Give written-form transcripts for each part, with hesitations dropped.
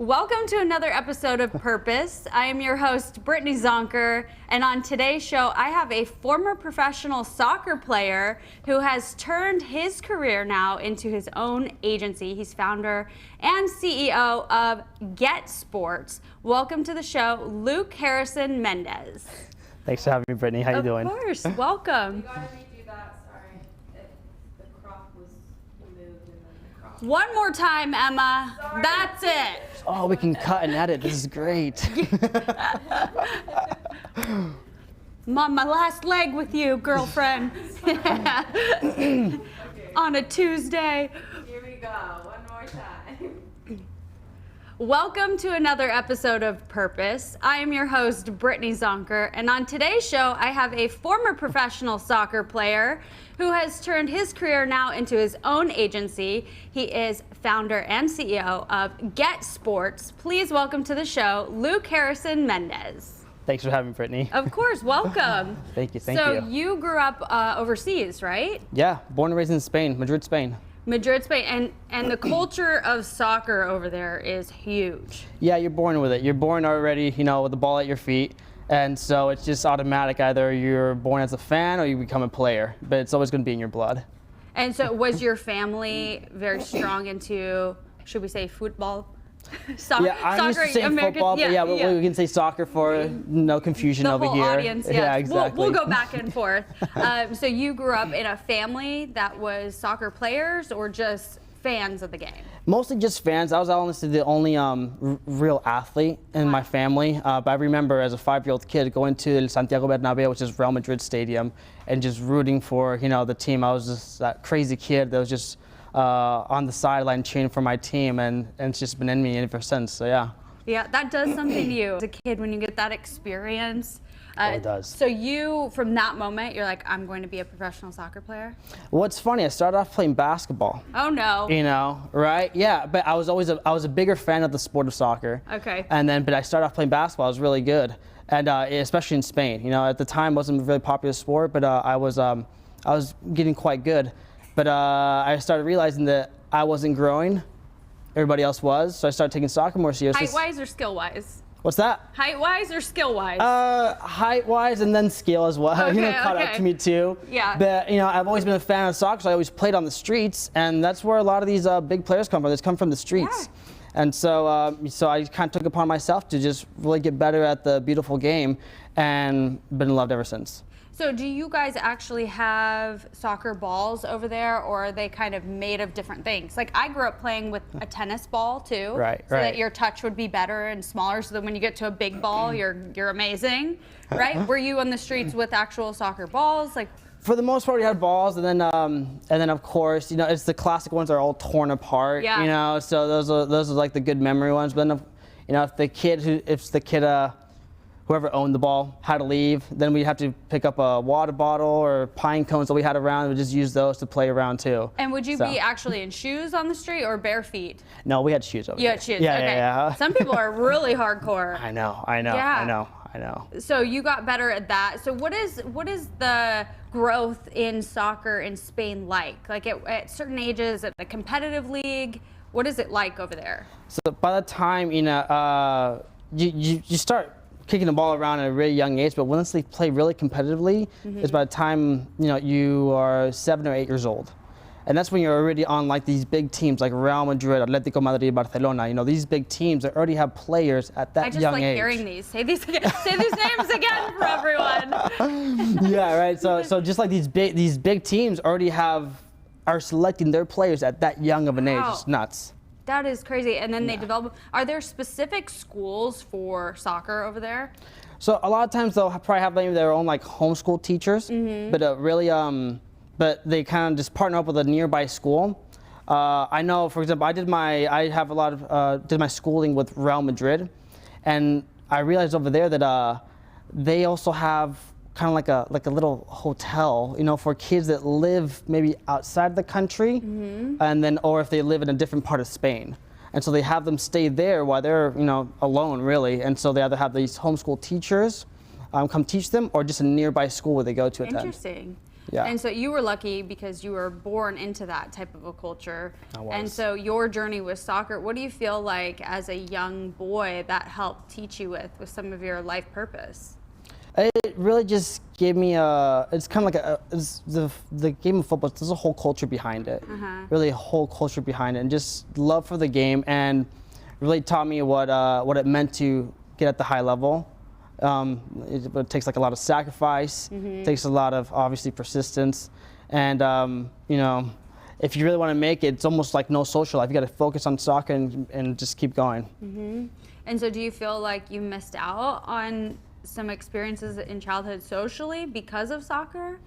Welcome to another episode of Purpose. I am your host, Brittany Zonker, and on today's show, I have a former professional soccer player who has turned his career now into his own agency. He's founder and CEO of Get Sports. Welcome to the show, Luke Harrison Mendez. Thanks for having me, Brittany. How you doing? Of course, welcome. You gotta redo that, sorry. The crop was moved and then the crop. One more time, Emma. Sorry. That's it. Oh, we can cut and edit. This is great. I'm on my last leg with you, girlfriend. On a Tuesday. Here we go, one more time. Welcome to another episode of Purpose. I am your host, Brittany Zonker, and on today's show, I have a former professional soccer player who has turned his career now into his own agency. He is founder and CEO of Get Sports. Please welcome to the show, Luke Harrison Mendez. Thanks for having me, Brittany. Of course, welcome. Thank you. So you grew up overseas, right? Yeah, born and raised in Spain, Madrid, Spain. Madrid, Spain, and the culture of soccer over there is huge. Yeah, you're born with it. You're born already, with the ball at your feet. And so it's just automatic. Either you're born as a fan or you become a player, but it's always going to be in your blood. And so was your family very strong into, should we say, football? Yeah, I'm used to saying football, but yeah, we can say soccer for no confusion the over whole here. Audience, yes. Yeah, exactly. We'll go back and forth. So you grew up in a family that was soccer players or just fans of the game? Mostly just fans. I was honestly the only real athlete in my family. But I remember as a 5-year-old kid going to El Santiago Bernabeu, which is Real Madrid Stadium, and just rooting for the team. I was just that crazy kid that was just on the sideline cheering for my team, and it's just been in me ever since. So yeah. Yeah, that does something to you as a kid when you get that experience. It does. So you, from that moment, you're like, I'm going to be a professional soccer player? Well, it's funny. I started off playing basketball. Oh no. Right? Yeah, but I was a bigger fan of the sport of soccer. Okay. But I started off playing basketball. I was really good, and especially in Spain. At the time, it wasn't a really popular sport, but I was getting quite good. But I started realizing that I wasn't growing. Everybody else was, so I started taking soccer more seriously. Height-wise or skill-wise? What's that? Height-wise or skill-wise? Height-wise and then skill as well. Caught up to me too. Yeah. But I've always been a fan of soccer, so I always played on the streets, and that's where a lot of these big players come from. They come from the streets. Yeah. And so I kind of took it upon myself to just really get better at the beautiful game, and been loved ever since. So do you guys actually have soccer balls over there, or are they kind of made of different things? Like I grew up playing with a tennis ball too, right, so that your touch would be better and smaller, so that when you get to a big ball, you're amazing, right? Were you on the streets with actual soccer balls, like? For the most part, we had balls, and then of course, it's the classic ones that are all torn apart. Yeah. So those are like the good memory ones. But then, if the kid whoever owned the ball had to leave, then we'd have to pick up a water bottle or pine cones that we had around, and we'd just use those to play around too. And would you be actually in shoes on the street or bare feet? No, we had shoes over there. You had shoes, yeah, okay. Yeah. Some people are really hardcore. I know. So you got better at that. So what is the growth in soccer in Spain like? Like at certain ages, at the competitive league, what is it like over there? So by the time, you start kicking the ball around at a really young age, but once they play really competitively, is by the time you are 7 or 8 years old, and that's when you're already on like these big teams like Real Madrid, Atletico Madrid, Barcelona. These big teams that already have players at that young age. I just like hearing these. Say these again. Say these names again for everyone. Yeah, right. So just like these big teams already are selecting their players at that young of an age. It's nuts. That is crazy. And then they develop. Are there specific schools for soccer over there? So a lot of times they'll probably have maybe their own like homeschool teachers, but they kind of just partner up with a nearby school. I know, for example, did my schooling with Real Madrid, and I realized over there that they also have kind of like a little hotel, for kids that live maybe outside the country, and then or if they live in a different part of Spain. And so they have them stay there while they're alone really. And so they either have these homeschool teachers come teach them, or just a nearby school where they go to attend. Interesting. Yeah. And so you were lucky because you were born into that type of a culture. I was. And so your journey with soccer, what do you feel like as a young boy that helped teach you with some of your life purpose? It really just gave me it's kind of like it's the game of football, there's a whole culture behind it. Really a whole culture behind it, and just love for the game, and really taught me what it meant to get at the high level. It takes like a lot of sacrifice, it takes a lot of obviously persistence, and you know, if you really want to make it, it's almost like no social life. You got to focus on soccer and just keep going. And so do you feel like you missed out on some experiences in childhood socially because of soccer?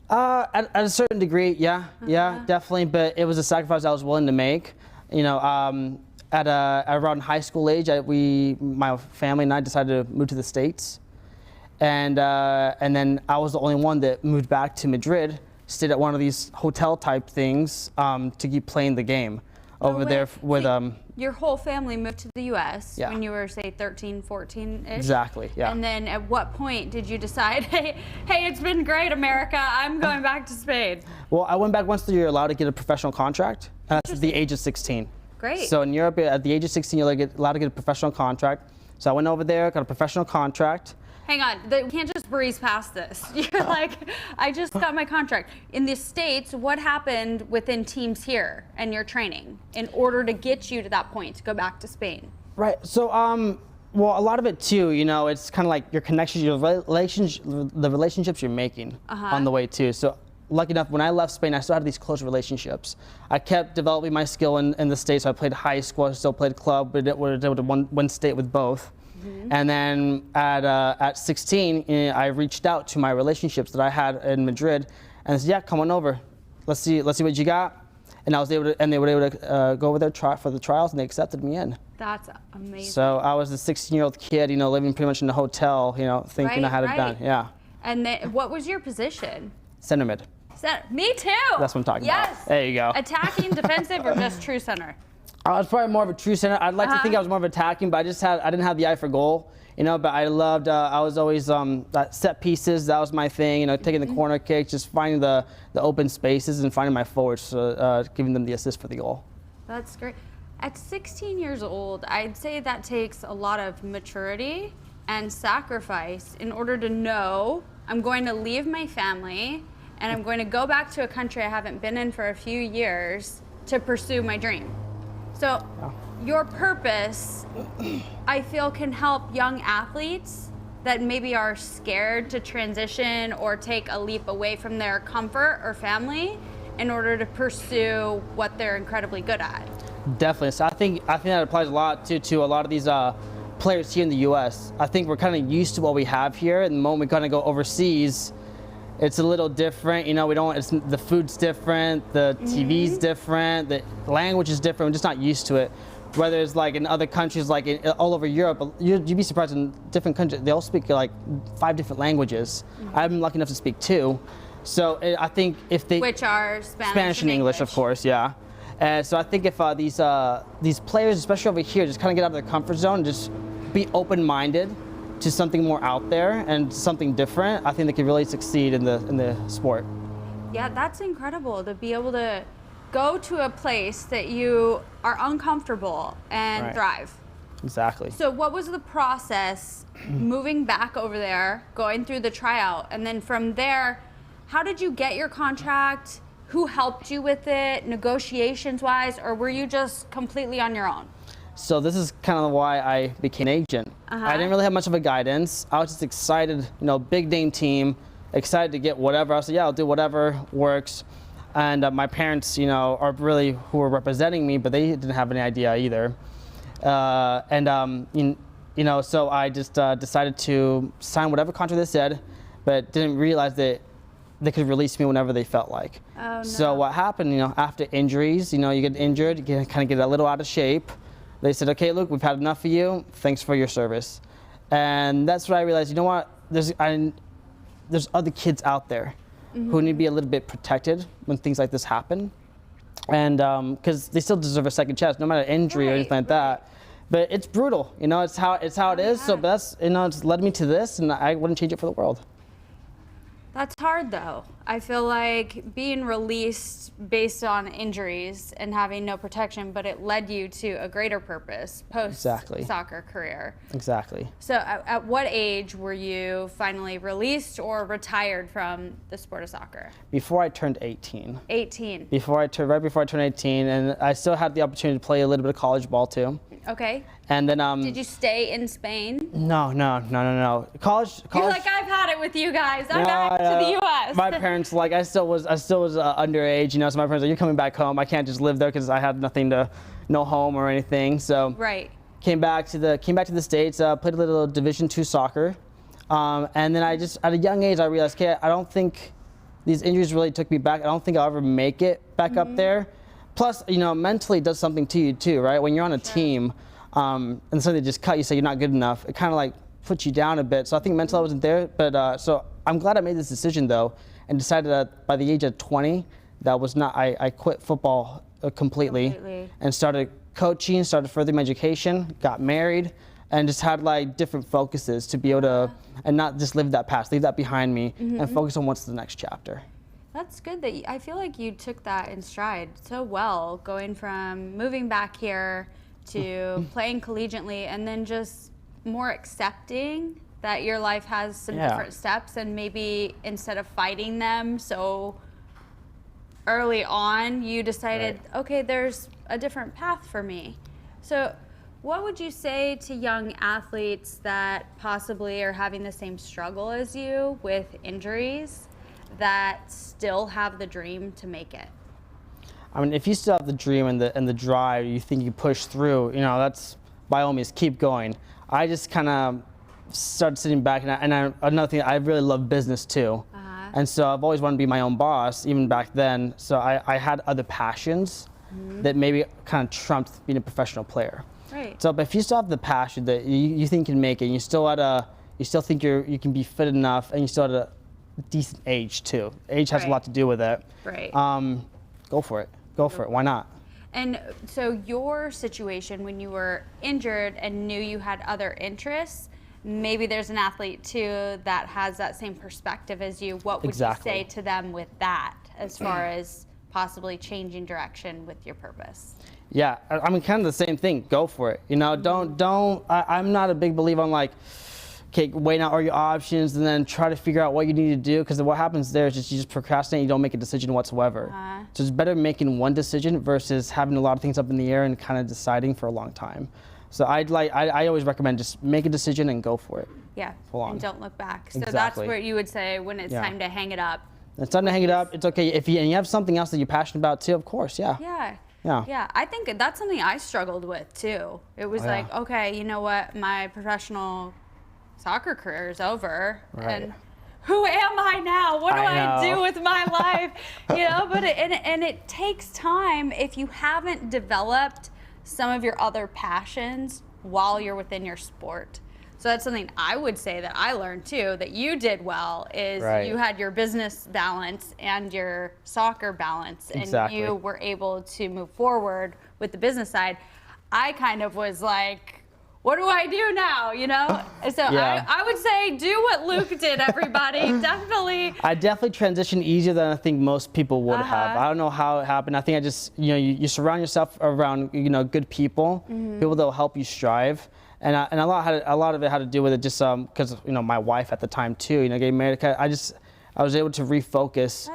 At a certain degree, yeah, definitely. But it was a sacrifice I was willing to make. You know, at around high school age, my family and I decided to move to the States, and then I was the only one that moved back to Madrid, stayed at one of these hotel type things to keep playing the game over there with Your whole family moved to the U.S. Yeah. when you were, say, 13, 14-ish? Exactly, yeah. And then at what point did you decide, hey, it's been great, America, I'm going back to Spain? Well, I went back once you're allowed to get a professional contract, and that's at the age of 16. Great. So in Europe, at the age of 16, you're allowed to get a professional contract. So I went over there, got a professional contract. Hang on, you can't just breeze past this. You're like, I just got my contract. In the States, what happened within teams here and your training in order to get you to that point to go back to Spain? Right. So, well, a lot of it too, you know, it's kind of like your connections, the relationships you're making on the way too. So, lucky enough, when I left Spain, I still had these close relationships. I kept developing my skill in the States. So I played high school, I still played club, but it was one state with both. And then at 16, I reached out to my relationships that I had in Madrid, and I said, "Yeah, come on over. Let's see what you got." And they were able to go over there for the trials, and they accepted me in. That's amazing. So I was a 16-year-old kid, you know, living pretty much in a hotel, you know, thinking I had it done. Yeah. And then, what was your position? Center mid. Me too. That's what I'm talking about. Yes. There you go. Attacking, defensive, or just true center? I was probably more of a true center. I'd like to think I was more of attacking, but I didn't have the eye for goal, you know. But I loved. I was always set pieces. That was my thing, you know, taking the corner kick, just finding the open spaces and finding my forwards, giving them the assist for the goal. That's great. At 16 years old, I'd say that takes a lot of maturity and sacrifice in order to know I'm going to leave my family and I'm going to go back to a country I haven't been in for a few years to pursue my dream. So your purpose, I feel, can help young athletes that maybe are scared to transition or take a leap away from their comfort or family in order to pursue what they're incredibly good at. Definitely. So I think that applies a lot to a lot of these players here in the U.S. I think we're kind of used to what we have here, and the moment we kind of go overseas, it's a little different. You know, the food's different, the TV's different, the language is different. We're just not used to it. Whether it's like in other countries, like all over Europe, you'd be surprised in different countries, they all speak like 5 different languages. I'm lucky enough to speak 2. So I think if they... Which are Spanish and English, of course, yeah. So I think if these players, especially over here, just kind of get out of their comfort zone and just be open-minded to something more out there and something different, I think they could really succeed in the sport. Yeah, that's incredible to be able to go to a place that you are uncomfortable and thrive. Exactly. So what was the process moving back over there, going through the tryout, and then from there, how did you get your contract? Who helped you with it, negotiations-wise, or were you just completely on your own? So this is kind of why I became an agent. I didn't really have much of a guidance. I was just excited, you know, big name team, excited to get whatever. I said, yeah, I'll do whatever works. And my parents, you know, are really who were representing me, but they didn't have any idea either. You know, so I just decided to sign whatever contract they said, but didn't realize that they could release me whenever they felt like. Oh, no. So what happened, you know, after injuries, you know, you get injured, you kind of get a little out of shape. They said, okay, Luke, we've had enough of you. Thanks for your service. And that's what I realized, you know what, there's other kids out there who need to be a little bit protected when things like this happen. And because they still deserve a second chance, no matter injury or anything like that. But it's brutal, you know, it's how it is. So that's, you know, it's led me to this, and I wouldn't change it for the world. That's hard though. I feel like being released based on injuries and having no protection, but it led you to a greater purpose post soccer career. Exactly. So at what age were you finally released or retired from the sport of soccer? Before I turned 18. 18. Right before I turned 18, and I still had the opportunity to play a little bit of college ball too. Okay. And then Did you stay in Spain? No. College. You're like, I've had it with you guys. I'm back to the U.S. My parents, like, I still was underage, you know. So my parents, like, you're coming back home. I can't just live there because I had no home or anything. So right. Came back to the States. Played a little Division II soccer, and then I just at a young age I realized, okay, I don't think these injuries really took me back. I don't think I'll ever make it back up there. Plus, you know, mentally it does something to you too, right? When you're on a team, and somebody just cut you, say you're not good enough, it kind of like puts you down a bit. So I think mentally I wasn't there, but so I'm glad I made this decision though, and decided that by the age of 20, that was not. I quit football completely and started coaching, started furthering my education, got married, and just had like different focuses to be able to, and not just live that past, leave that behind me, and focus on what's the next chapter. That's good that I feel like you took that in stride so well, going from moving back here to playing collegiately and then just more accepting that your life has some different steps, and maybe instead of fighting them so early on, you decided, okay, there's a different path for me. So what would you say to young athletes that possibly are having the same struggle as you with injuries, that still have the dream to make it? I mean, if you still have the dream and the drive, you think you push through, you know, that's by all means, keep going. I just kind of started sitting back, another thing, I really love business too. And so I've always wanted to be my own boss, even back then. So I had other passions that maybe kind of trumped being a professional player. Right. So, but if you still have the passion that you think you can make it, and you still think you can be fit enough, and you still at a decent age too. Age has a lot to do with it. Right. Go for it. Go for it. Why not? And so your situation when you were injured and knew you had other interests, maybe there's an athlete too that has that same perspective as you. What would you say to them with that, as far as possibly changing direction with your purpose? Yeah, I mean, kind of the same thing. Go for it. You know, I'm not a big believer on like, okay, weighing out all your options and then try to figure out what you need to do, because what happens there is you just procrastinate, you don't make a decision whatsoever. So it's better making one decision versus having a lot of things up in the air and kind of deciding for a long time. So I always recommend just make a decision and go for it. Yeah, and don't look back. So Exactly. that's where you would say when it's time to hang it up. It's time to hang it up. It's okay if you have something else that you're passionate about too. Of course, yeah. Yeah, I think that's something I struggled with too. It was like, okay, you know what, my professional soccer career is over, and who am I now? What do I do with my life? You know, but it takes time if you haven't developed some of your other passions while you're within your sport. So that's something I would say that I learned too, that you did well, is you had your business balance and your soccer balance, and you were able to move forward with the business side. I kind of was like, what do I do now, you know? So I would say do what Luke did, everybody. I definitely transitioned easier than I think most people would have. I don't know how it happened. I think I just, you know, you surround yourself around, you know, good people, people that will help you strive. And a lot of it had to do with it just because, you know, my wife at the time too, you know, getting married. I was able to refocus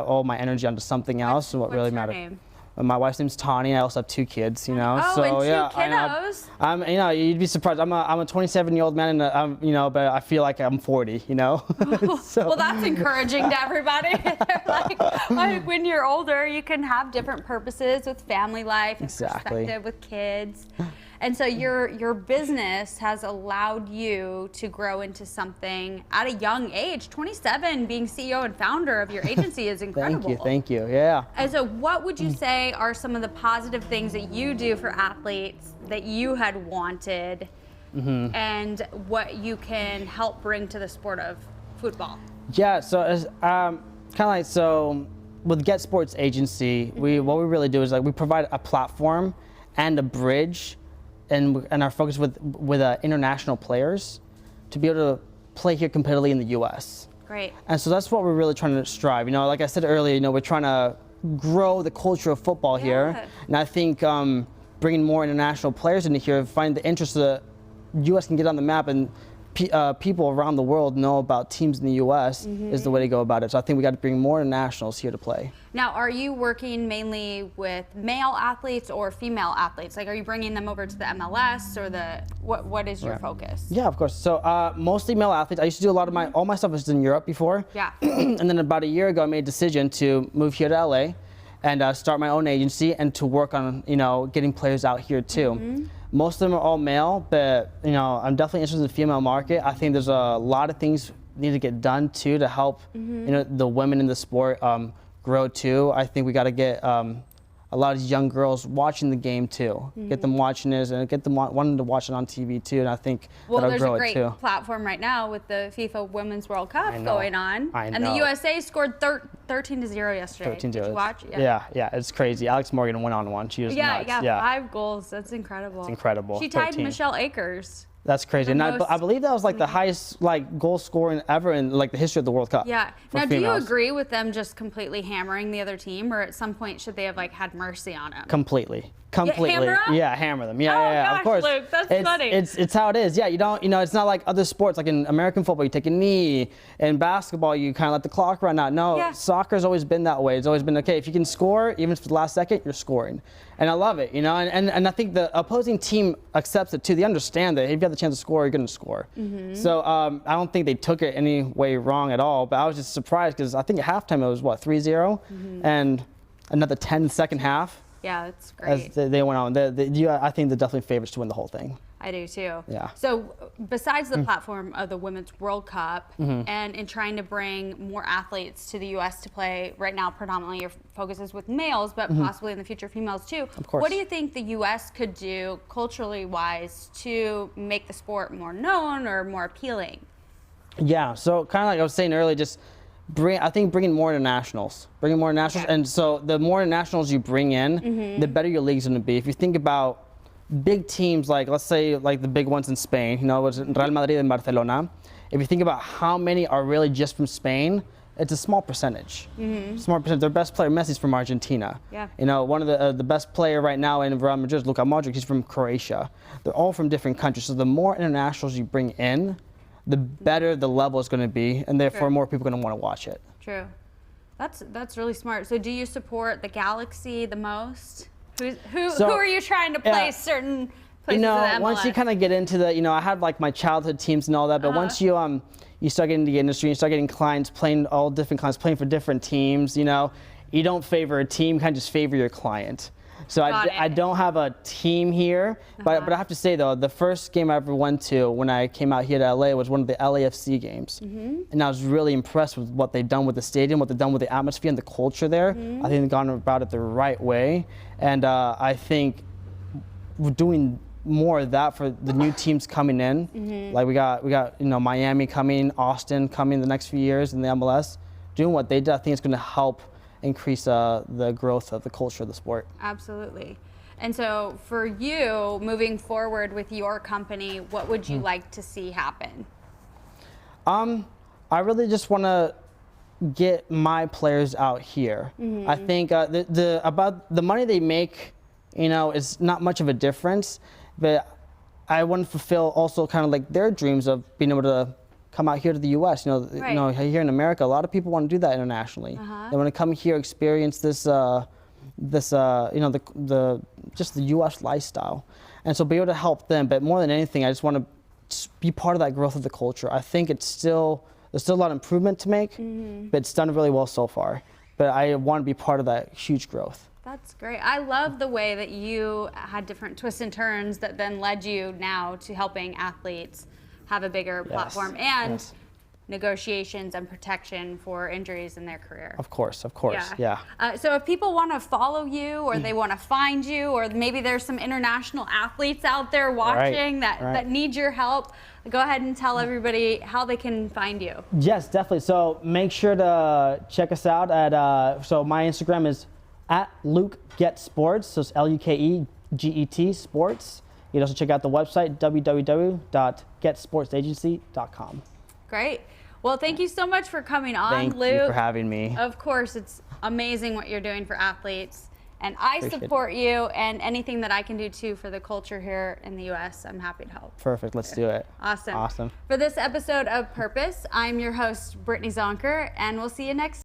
all my energy onto something else, and what really mattered. Name? My wife's name's Tawny. I also have 2 kids, you know. Oh, so and 2 kiddos. I'm, you know, you'd be surprised. I'm a 27-year-old man, and you know, but I feel like I'm 40, you know. So. Well, that's encouraging to everybody. They're like, when you're older, you can have different purposes with family life and perspective with kids. And so your business has allowed you to grow into something at a young age. 27, being CEO and founder of your agency is incredible. Thank you, yeah. And so what would you say are some of the positive things that you do for athletes that you had wanted, and what you can help bring to the sport of football? Yeah, so as kind of like, so with Get Sports Agency, what we really do is like we provide a platform and a bridge, and our focus with international players to be able to play here competitively in the U.S. Right. And so that's what we're really trying to strive. You know, like I said earlier, you know, we're trying to grow the culture of football here. Yeah. And I think bringing more international players into here, find the interest that U.S. can get on the map and people around the world know about teams in the U.S. is the way to go about it. So I think we got to bring more internationals here to play. Now, are you working mainly with male athletes or female athletes? Like, are you bringing them over to the MLS or what is your focus? Yeah, of course. So mostly male athletes. I used to do a lot of all my stuff was in Europe before. Yeah. And then about a year ago, I made a decision to move here to LA and start my own agency and to work on, you know, getting players out here too. Most of them are all male, but, you know, I'm definitely interested in the female market. I think there's a lot of things need to get done too to help, you know, the women in the sport grow too. I think we got to get a lot of young girls watching the game too. Get them watching this and get them wanting to watch it on TV too. And I think that'll grow it too. There's a great platform right now with the FIFA Women's World Cup going on. I know. And the USA scored 13-0 yesterday. 13-0. Did you watch? Yeah, it's crazy. Alex Morgan went on one. She was nuts. Yeah, 5 goals. That's incredible. It's incredible. She tied 13. Michelle Akers. That's crazy. And I believe that was like the highest like goal scoring ever in like the history of the World Cup. Yeah. for Now, do you females. agree with them just completely hammering the other team, or at some point should they have like had mercy on them? Completely. Hammer 'em? Yeah, hammer them. Yeah, Oh, yeah, gosh, of course. Luke, that's it's, funny. It's how it is. Yeah, you don't, you know, it's not like other sports. Like in American football, you take a knee. In basketball, you kind of let the clock run out. No, Yeah. soccer's always been that way. It's always been, okay, if you can score, even for the last second, you're scoring. And I love it, you know, and I think the opposing team accepts it too. They understand that if you have the chance to score, you're going to score. So I don't think they took it any way wrong at all, but I was just surprised because I think at halftime it was, what, 3-0? And another 10 second half. Yeah, that's As great. they went on, I think they're definitely favorites to win the whole thing. I do too. Yeah. So besides the platform of the Women's World Cup and in trying to bring more athletes to the U.S. to play, right now predominantly your focus is with males, but possibly in the future females too. Of course. What do you think the U.S. could do culturally wise to make the sport more known or more appealing? Yeah, so kind of like I was saying earlier, just bringing more internationals. Okay. And so the more internationals you bring in, the better your league's going to be. If you think about big teams like, let's say, like the big ones in Spain, you know, it was Real Madrid and Barcelona. If you think about how many are really just from Spain, it's a small percentage. Small percentage. Their best player, Messi's from Argentina. Yeah. You know, one of the best player right now in Real Madrid is Luka Modric. He's from Croatia. They're all from different countries. So the more internationals you bring in, the better the level is going to be, and therefore more people are going to want to watch it. True. That's really smart. So do you support the Galaxy the most? Who are you trying to place certain places You know, in the MLS? once you kind of get into the, you know, I had like my childhood teams and all that, but once you start getting into the industry, you start getting clients playing all different clients, playing for different teams, you know, you don't favor a team, you kind of just favor your client. So I don't have a team here, but I have to say though, the first game I ever went to when I came out here to LA was one of the LAFC games. And I was really impressed with what they've done with the stadium, what they've done with the atmosphere and the culture there. I think they've gone about it the right way. And I think we're doing more of that for the new teams coming in. Like we got you know, Miami coming, Austin coming the next few years in the MLS. Doing what they did, I think it's going to help increase the growth of the culture of the sport. Absolutely. And so for you, moving forward with your company, what would you like to see happen? I really just want to get my players out here. I think about the money they make, you know, is not much of a difference, but I want to fulfill also kind of like their dreams of being able to come out here to the U.S. You know, here in America, a lot of people want to do that internationally. They want to come here, experience this, you know, just the U.S. lifestyle, and so be able to help them. But more than anything, I just want to be part of that growth of the culture. I think there's still a lot of improvement to make, but it's done really well so far. But I want to be part of that huge growth. That's great. I love the way that you had different twists and turns that then led you now to helping athletes have a bigger platform and negotiations and protection for injuries in their career. Of course, yeah. So if people want to follow you or they want to find you, or maybe there's some international athletes out there watching that need your help, go ahead and tell everybody how they can find you. Yes, definitely. So make sure to check us out at, so my Instagram is @LukeGetSports, so it's LUKEGET Sports. You can also check out the website, www.getsportsagency.com. Great. Well, thank you so much for coming on, Thank Luke. you for having me. Of course, it's amazing what you're doing for athletes. And I Appreciate it. support you, and anything that I can do too for the culture here in the U.S., I'm happy to help. Perfect. Let's do it. Awesome. Awesome. For this episode of Purpose, I'm your host, Brittany Zonker, and we'll see you next